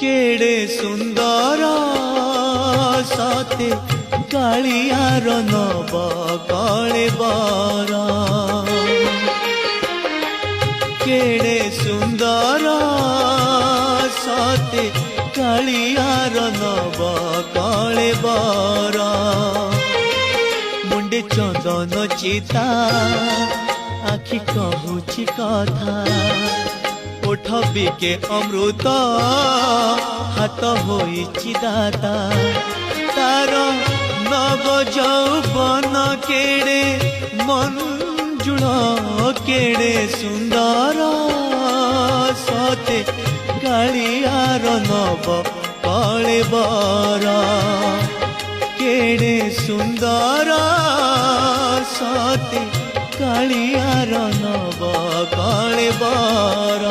केड़े सुंदर सते कालियार नव कले बर केड़े सुंदर सते कालियार नव कले बर मुंडे चंदन चिता आखि कहूची कथा ओठ बिके अमृत हाथ होइछि दाता तार नव यौवन केड़े मंजुल केड़े सुंदर सते कालियार नव कले बर केड़े सुंदर सते कालियार नव कले बर।